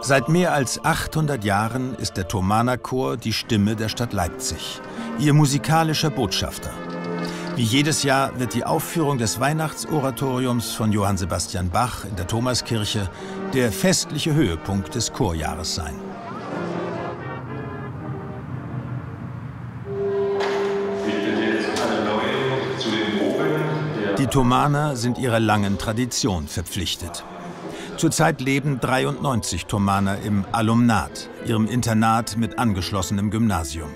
Seit mehr als 800 Jahren ist der Thomaner Chor die Stimme der Stadt Leipzig, ihr musikalischer Botschafter. Wie jedes Jahr wird die Aufführung des Weihnachtsoratoriums von Johann Sebastian Bach in der Thomaskirche der festliche Höhepunkt des Chorjahres sein. Die Thomaner sind ihrer langen Tradition verpflichtet. Zurzeit leben 93 Thomaner im Alumnat, ihrem Internat mit angeschlossenem Gymnasium.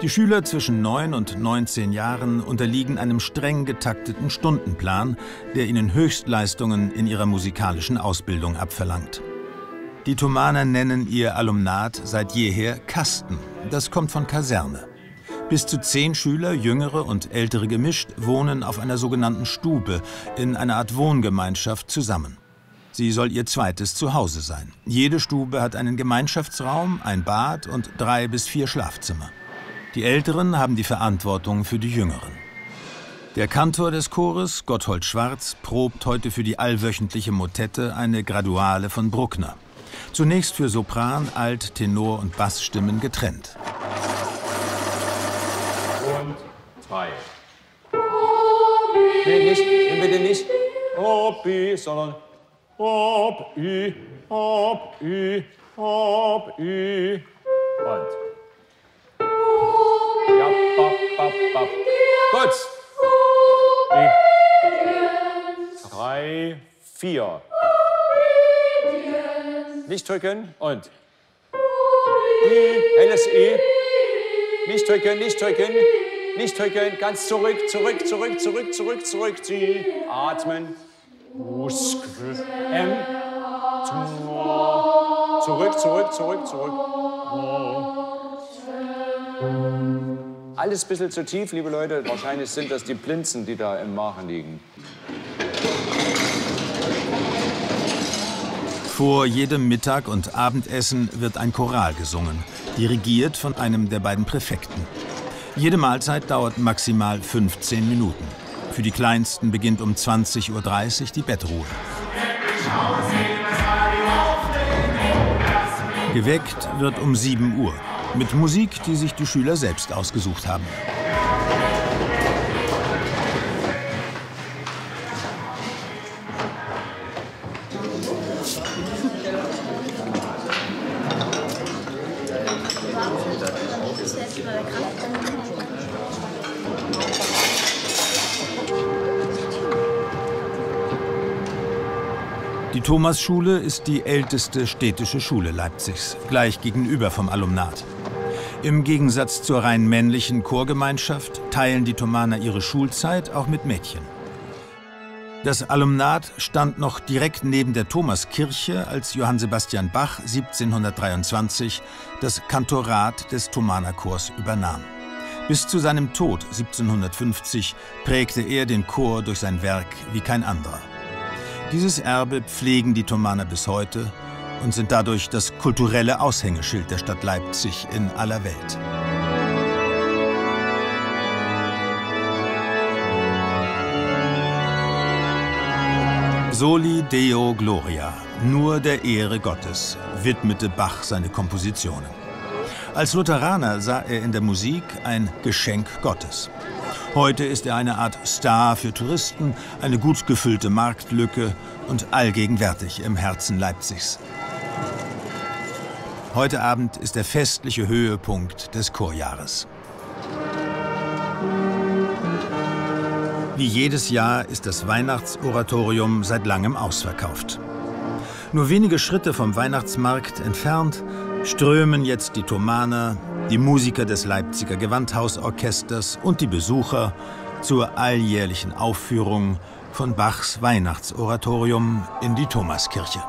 Die Schüler zwischen 9 und 19 Jahren unterliegen einem streng getakteten Stundenplan, der ihnen Höchstleistungen in ihrer musikalischen Ausbildung abverlangt. Die Thomaner nennen ihr Alumnat seit jeher Kasten. Das kommt von Kaserne. Bis zu 10 Schüler, Jüngere und Ältere gemischt, wohnen auf einer sogenannten Stube in einer Art Wohngemeinschaft zusammen. Sie soll ihr zweites Zuhause sein. Jede Stube hat einen Gemeinschaftsraum, ein Bad und 3 bis 4 Schlafzimmer. Die Älteren haben die Verantwortung für die Jüngeren. Der Kantor des Chores, Gotthold Schwarz, probt heute für die allwöchentliche Motette eine Graduale von Bruckner. Zunächst für Sopran, Alt-, Tenor- und Bassstimmen getrennt. Und 3. Nee, nicht, bitte nicht Ob, I, sondern Ob, I, Ob, I, Ob, I. Und. Ja, bap, bap, bap. Gut. 3, 4. Nicht drücken und. I, helles I. Nicht drücken, nicht drücken, nicht drücken. Ganz zurück, zurück, zurück, zurück, zurück, zurück. Ziehen. Atmen. M. Zurück, zurück, zurück, zurück. Alles ein bisschen zu tief, liebe Leute. Wahrscheinlich sind das die Blinzen, die da im Magen liegen. Vor jedem Mittag- und Abendessen wird ein Choral gesungen, dirigiert von einem der beiden Präfekten. Jede Mahlzeit dauert maximal 15 Minuten. Für die Kleinsten beginnt um 20:30 Uhr die Bettruhe. Geweckt wird um 7 Uhr, mit Musik, die sich die Schüler selbst ausgesucht haben. Die Thomasschule ist die älteste städtische Schule Leipzigs, gleich gegenüber vom Alumnat. Im Gegensatz zur rein männlichen Chorgemeinschaft teilen die Thomaner ihre Schulzeit auch mit Mädchen. Das Alumnat stand noch direkt neben der Thomaskirche, als Johann Sebastian Bach 1723 das Kantorat des Thomanerchors übernahm. Bis zu seinem Tod 1750 prägte er den Chor durch sein Werk wie kein anderer. Dieses Erbe pflegen die Thomaner bis heute und sind dadurch das kulturelle Aushängeschild der Stadt Leipzig in aller Welt. Soli Deo Gloria, nur der Ehre Gottes, widmete Bach seine Kompositionen. Als Lutheraner sah er in der Musik ein Geschenk Gottes. Heute ist er eine Art Star für Touristen, eine gut gefüllte Marktlücke und allgegenwärtig im Herzen Leipzigs. Heute Abend ist der festliche Höhepunkt des Chorjahres. Wie jedes Jahr ist das Weihnachtsoratorium seit langem ausverkauft. Nur wenige Schritte vom Weihnachtsmarkt entfernt strömen jetzt die Thomaner, die Musiker des Leipziger Gewandhausorchesters und die Besucher zur alljährlichen Aufführung von Bachs Weihnachtsoratorium in die Thomaskirche.